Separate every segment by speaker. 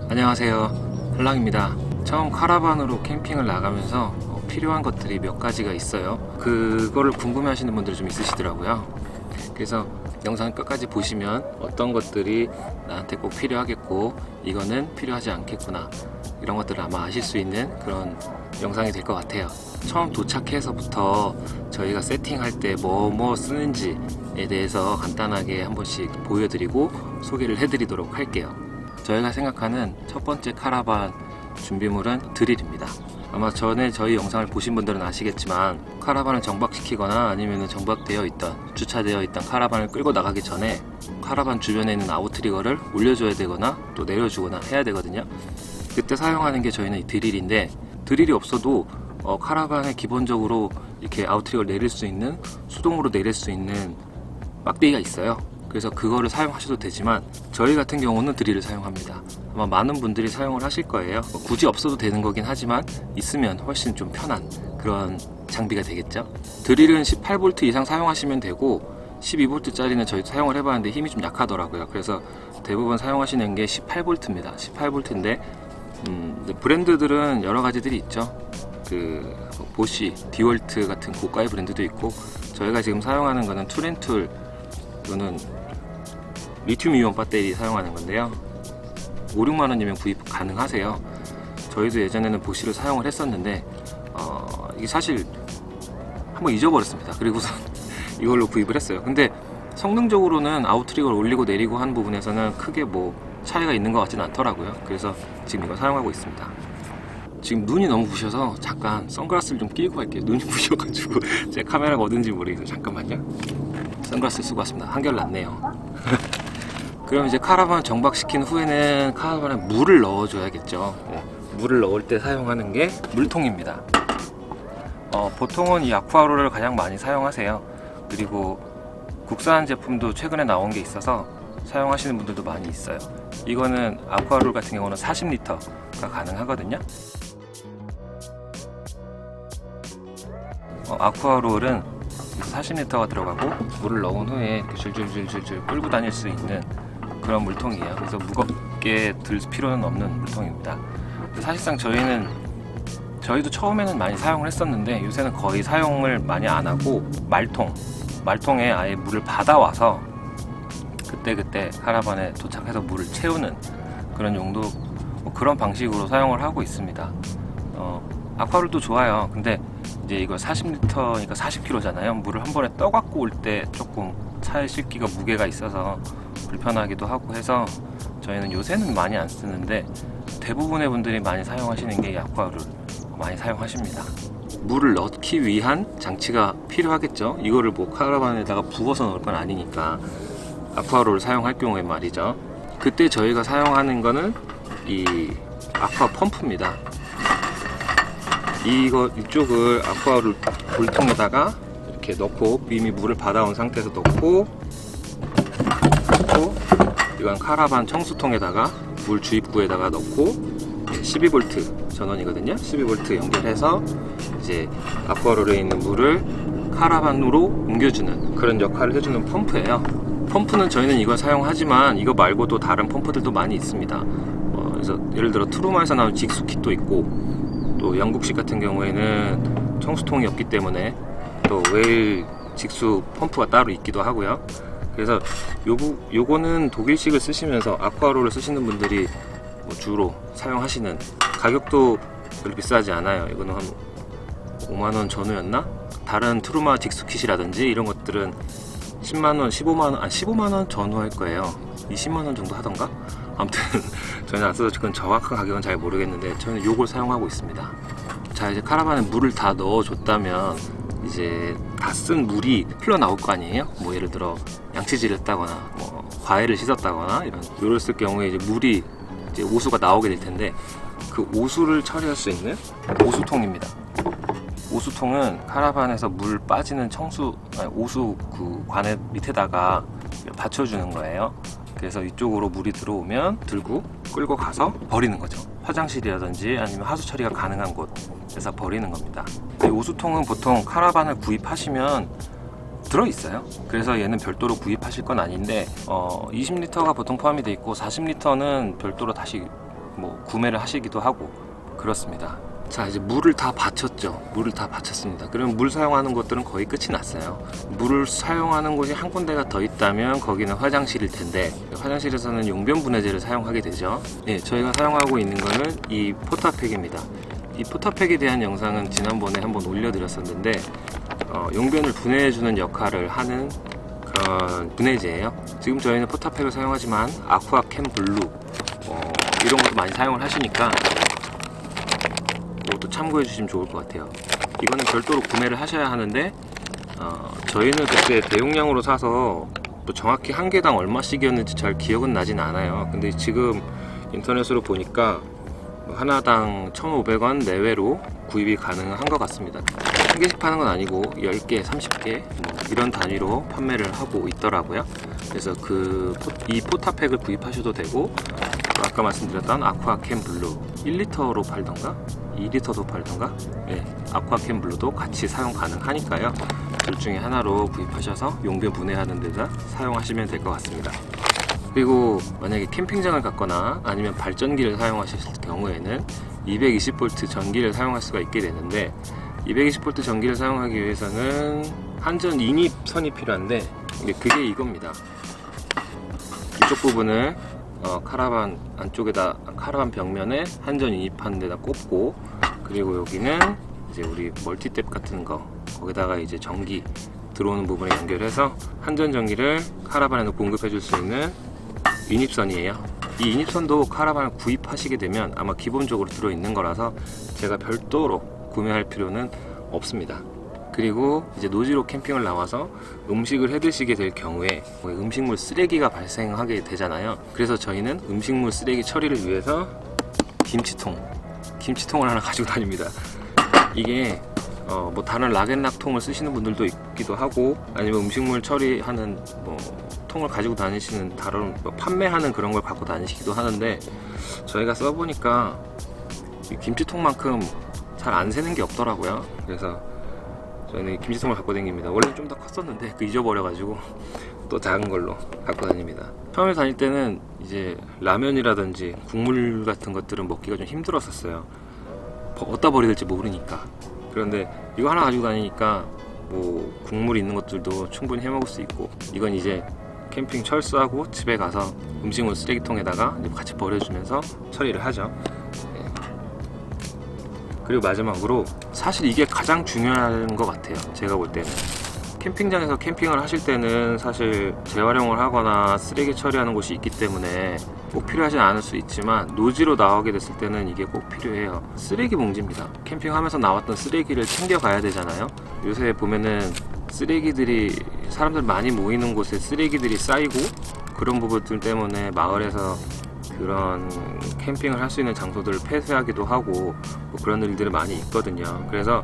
Speaker 1: 안녕하세요, 한랑입니다. 처음 카라반으로 캠핑을 나가면서 필요한 것들이 몇 가지가 있어요. 그거를 궁금해 하시는 분들이 좀 있으시더라고요. 그래서 영상 끝까지 보시면 어떤 것들이 나한테 꼭 필요하겠고 이거는 필요하지 않겠구나, 이런 것들을 아마 아실 수 있는 그런 영상이 될 것 같아요. 처음 도착해서부터 저희가 세팅할 때 뭐 쓰는지에 대해서 간단하게 한 번씩 보여드리고 소개를 해드리도록 할게요. 저희가 생각하는 첫 번째 카라반 준비물은 드릴입니다. 아마 전에 저희 영상을 보신 분들은 아시겠지만, 카라반을 정박시키거나 아니면 정박되어 있던, 주차되어 있던 카라반을 끌고 나가기 전에 카라반 주변에 있는 아웃트리거를 올려줘야 되거나 또 내려주거나 해야 되거든요. 그때 사용하는 게 저희는 이 드릴인데, 드릴이 없어도 카라반에 기본적으로 이렇게 아웃트리거를 내릴 수 있는, 수동으로 내릴 수 있는 막대기가 있어요. 그래서 그거를 사용하셔도 되지만 저희 같은 경우는 드릴을 사용합니다. 아마 많은 분들이 사용을 하실 거예요. 굳이 없어도 되는 거긴 하지만 있으면 훨씬 좀 편한 그런 장비가 되겠죠. 드릴은 18V 이상 사용하시면 되고 12V짜리는 저희 사용을 해봤는데 힘이 좀 약하더라고요. 그래서 대부분 사용하시는 게 18V입니다. 18V인데 브랜드들은 여러 가지들이 있죠. 보쉬, 디월트 같은 고가의 브랜드도 있고, 저희가 지금 사용하는 거는 툴앤툴, 이거는 리튬 이온 배터리 사용하는 건데요. 5, 6만원이면 구입 가능하세요. 저희도 예전에는 보쉬를 사용을 했었는데 이게 사실 한번 잊어버렸습니다. 그리고서 이걸로 구입을 했어요. 근데 성능적으로는 아웃트리거를 올리고 내리고 하는 부분에서는 크게 뭐 차이가 있는 것 같지는 않더라고요. 그래서 지금 이거 사용하고 있습니다. 지금 눈이 너무 부셔서 잠깐 선글라스를 좀 끼고 갈게요. 눈이 부셔가지고 제 카메라가 어딘지 모르겠어요. 잠깐만요. 선글라스 쓰고 왔습니다. 한결 낫네요. 그럼 이제 카라반 정박시킨 후에는 카라반에 물을 넣어줘야겠죠. 물을 넣을 때 사용하는 게 물통입니다. 보통은 이 아쿠아로를 가장 많이 사용하세요. 그리고 국산 제품도 최근에 나온 게 있어서 사용하시는 분들도 많이 있어요. 이거는 아쿠아롤 같은 경우는 40L가 가능하거든요. 아쿠아롤은 40L가 들어가고 물을 넣은 후에 이렇게 줄줄줄줄 끌고 다닐 수 있는 그런 물통이에요. 그래서 무겁게 들 필요는 없는 물통입니다. 사실상 저희도 처음에는 많이 사용을 했었는데 요새는 거의 사용을 많이 안 하고 말통에 아예 물을 받아와서 그때 카라반에 도착해서 물을 채우는 그런 용도, 그런 방식으로 사용을 하고 있습니다. 아쿠아롤도 좋아요. 근데 이제 이거 40L니까 40kg잖아요. 물을 한 번에 떠갖고 올 때 조금 차에 싣기가 무게가 있어서 불편하기도 하고 해서 저희는 요새는 많이 안 쓰는데, 대부분의 분들이 많이 사용하시는 게 이 아쿠아롤 많이 사용하십니다. 물을 넣기 위한 장치가 필요하겠죠. 이거를 뭐 카라반에다가 부어서 넣을 건 아니니까 아쿠아롤을 사용할 경우에 말이죠. 그때 저희가 사용하는 거는 이 아쿠아 펌프입니다. 이쪽을 아쿠아롤 물통에다가 이렇게 넣고, 이미 물을 받아온 상태에서 넣고, 이건 카라반 청수통에다가 물 주입구에다가 넣고 12V 전원이거든요. 12V 연결해서 이제 아쿠아롤에 있는 물을 카라반으로 옮겨주는 그런 역할을 해주는 펌프예요. 펌프는 저희는 이걸 사용하지만 이거 말고도 다른 펌프들도 많이 있습니다. 그래서 예를 들어 트루마에서 나온 직수킷도 있고, 또 영국식 같은 경우에는 청수통이 없기 때문에 또 웨일 직수 펌프가 따로 있기도 하고요. 그래서 요거는 독일식을 쓰시면서 아쿠아롤을 쓰시는 분들이 주로 사용하시는, 가격도 별로 비싸지 않아요. 이거는 한 5만원 전후였나? 다른 트루마 직수킷이라든지 이런 것들은 10만원, 15만원 전후 할 거예요. 20만원 정도 하던가? 아무튼 저는 안 써서 그건 정확한 가격은 잘 모르겠는데 저는 요걸 사용하고 있습니다. 자, 이제 카라반에 물을 다 넣어줬다면 이제 다 쓴 물이 흘러나올 거 아니에요? 뭐 예를 들어 양치질을 했다거나 뭐 과일을 씻었다거나 이랬을 경우에 이제 물이 이제 오수가 나오게 될 텐데, 그 오수를 처리할 수 있는 오수통입니다. 오수통은 카라반에서 물 빠지는 오수 그 관의 밑에다가 받쳐주는 거예요. 그래서 이쪽으로 물이 들어오면 들고 끌고 가서 버리는 거죠. 화장실이라든지 아니면 하수 처리가 가능한 곳에서 버리는 겁니다. 이 오수통은 보통 카라반을 구입하시면 들어있어요. 그래서 얘는 별도로 구입하실 건 아닌데 20L가 보통 포함이 되어 있고 40L는 별도로 다시 뭐 구매를 하시기도 하고 그렇습니다. 자, 이제 물을 다 받쳤죠. 물을 다 받쳤습니다. 그러면 물 사용하는 것들은 거의 끝이 났어요. 물을 사용하는 곳이 한 군데가 더 있다면 거기는 화장실일 텐데, 화장실에서는 용변 분해제를 사용하게 되죠. 네, 저희가 사용하고 있는 거는 이 포타팩입니다. 이 포타팩에 대한 영상은 지난번에 한번 올려드렸었는데, 용변을 분해해주는 역할을 하는 그런 분해제예요. 지금 저희는 포타팩을 사용하지만 아쿠아캠 블루 이런 것도 많이 사용을 하시니까 이것도 참고해 주시면 좋을 것 같아요. 이거는 별도로 구매를 하셔야 하는데, 저희는 그때 대용량으로 사서 또 정확히 한 개당 얼마씩이었는지 잘 기억은 나진 않아요. 근데 지금 인터넷으로 보니까 하나당 1,500원 내외로 구입이 가능한 것 같습니다. 한 개씩 파는 건 아니고 10개, 30개 이런 단위로 판매를 하고 있더라고요. 그래서 이 포타팩을 구입하셔도 되고, 아까 말씀드렸던 아쿠아캠 블루 1리터로 팔던가 2리터도 팔던가, 아쿠아캠 블루도 같이 사용 가능하니까요. 둘 중에 하나로 구입하셔서 용변 분해하는 데다 사용하시면 될 것 같습니다. 그리고 만약에 캠핑장을 갔거나 아니면 발전기를 사용하실 경우에는 220V 전기를 사용할 수가 있게 되는데, 220V 전기를 사용하기 위해서는 한전 인입선이 필요한데, 그게 이겁니다. 이쪽 부분을 카라반 안쪽에다, 카라반 벽면에 한전 인입하는 데다 꼽고, 그리고 여기는 이제 우리 멀티탭 같은 거, 거기다가 이제 전기 들어오는 부분에 연결해서 한전 전기를 카라반에 공급해 줄 수 있는 인입선이에요. 이 인입선도 카라반을 구입하시게 되면 아마 기본적으로 들어있는 거라서 제가 별도로 구매할 필요는 없습니다. 그리고 이제 노지로 캠핑을 나와서 음식을 해 드시게 될 경우에 음식물 쓰레기가 발생하게 되잖아요. 그래서 저희는 음식물 쓰레기 처리를 위해서 김치통을 하나 가지고 다닙니다. 이게 뭐 다른 락앤락통을 쓰시는 분들도 있기도 하고, 아니면 음식물 처리하는 통을 가지고 다니시는 다른 판매하는 그런 걸 갖고 다니시기도 하는데, 저희가 써보니까 이 김치통만큼 잘 안 새는 게 없더라고요. 그래서 저희는 김치통을 갖고 다닙니다. 원래 좀 더 컸었는데 잊어버려가지고 또 작은 걸로 갖고 다닙니다. 처음에 다닐 때는 이제 라면이라든지 국물 같은 것들은 먹기가 좀 힘들었었어요. 어디다 버려야 될지 모르니까. 그런데 이거 하나 가지고 다니니까 뭐 국물 있는 것들도 충분히 해 먹을 수 있고, 이건 이제 캠핑 철수하고 집에 가서 음식물 쓰레기통에다가 같이 버려주면서 처리를 하죠. 그리고 마지막으로, 사실 이게 가장 중요한 것 같아요. 제가 볼 때는 캠핑장에서 캠핑을 하실 때는 사실 재활용을 하거나 쓰레기 처리하는 곳이 있기 때문에 꼭 필요하진 않을 수 있지만, 노지로 나오게 됐을 때는 이게 꼭 필요해요. 쓰레기 봉지입니다. 캠핑하면서 나왔던 쓰레기를 챙겨가야 되잖아요. 요새 보면은 쓰레기들이, 사람들 많이 모이는 곳에 쓰레기들이 쌓이고, 그런 부분들 때문에 마을에서 그런 캠핑을 할 수 있는 장소들을 폐쇄하기도 하고 그런 일들이 많이 있거든요. 그래서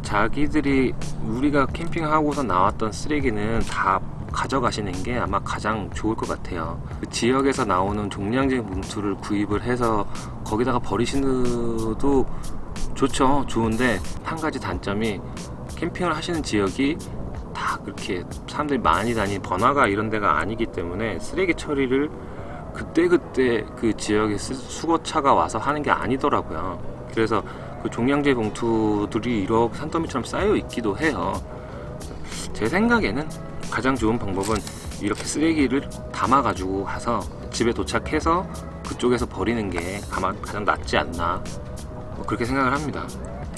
Speaker 1: 자기들이, 우리가 캠핑하고서 나왔던 쓰레기는 다 가져가시는 게 아마 가장 좋을 것 같아요. 그 지역에서 나오는 종량제 봉투를 구입을 해서 거기다가 버리시는도 좋죠. 좋은데 한 가지 단점이, 캠핑을 하시는 지역이 다 그렇게 사람들이 많이 다니는 번화가 이런 데가 아니기 때문에 쓰레기 처리를 그때 그 지역에 수거차가 와서 하는 게 아니더라고요. 그래서 그 종량제 봉투들이 이렇게 산더미처럼 쌓여 있기도 해요. 제 생각에는 가장 좋은 방법은 이렇게 쓰레기를 담아 가지고 가서 집에 도착해서 그쪽에서 버리는 게 가장 낫지 않나, 그렇게 생각을 합니다.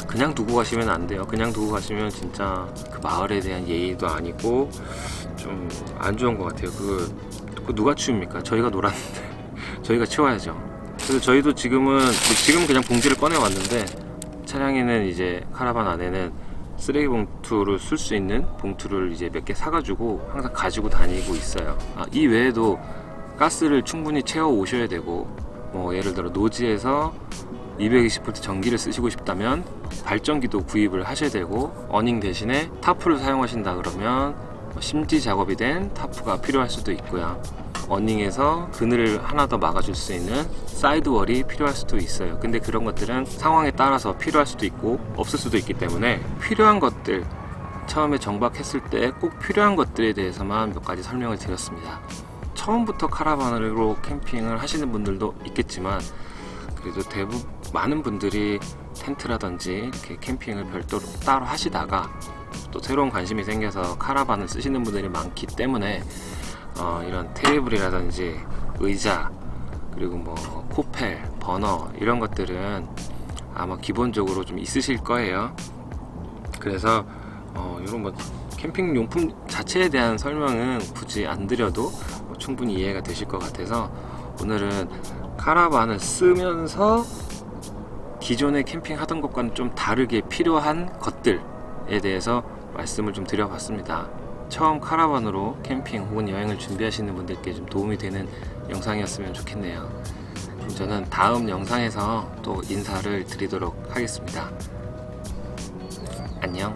Speaker 1: 그냥 두고 가시면 안 돼요. 그냥 두고 가시면 진짜 그 마을에 대한 예의도 아니고 좀 안 좋은 것 같아요. 그 누가 치웁니까? 저희가 놀았는데 저희가 치워야죠. 그래서 저희도 지금 그냥 봉지를 꺼내 왔는데, 차량에는 이제 카라반 안에는 쓰레기 봉투를 쓸 수 있는 봉투를 이제 몇 개 사가지고 항상 가지고 다니고 있어요. 이 외에도 가스를 충분히 채워 오셔야 되고, 뭐 예를 들어 노지에서 220V 전기를 쓰시고 싶다면 발전기도 구입을 하셔야 되고, 어닝 대신에 타프를 사용하신다 그러면 심지 작업이 된 타프가 필요할 수도 있고요. 어닝에서 그늘을 하나 더 막아줄 수 있는 사이드월이 필요할 수도 있어요. 근데 그런 것들은 상황에 따라서 필요할 수도 있고 없을 수도 있기 때문에, 필요한 것들, 처음에 정박했을 때 꼭 필요한 것들에 대해서만 몇 가지 설명을 드렸습니다. 처음부터 카라반으로 캠핑을 하시는 분들도 있겠지만, 그래도 많은 분들이 텐트라든지 이렇게 캠핑을 별도로 따로 하시다가 또 새로운 관심이 생겨서 카라반을 쓰시는 분들이 많기 때문에 이런 테이블이라든지 의자, 그리고 뭐 코펠, 버너 이런 것들은 아마 기본적으로 좀 있으실 거예요. 그래서 이런 뭐 캠핑 용품 자체에 대한 설명은 굳이 안 드려도 충분히 이해가 되실 것 같아서 오늘은 카라반을 쓰면서 기존에 캠핑하던 것과는 좀 다르게 필요한 것들에 대해서 말씀을 좀 드려봤습니다. 처음 카라반으로 캠핑 혹은 여행을 준비하시는 분들께 좀 도움이 되는 영상이었으면 좋겠네요. 그럼 저는 다음 영상에서 또 인사를 드리도록 하겠습니다. 안녕.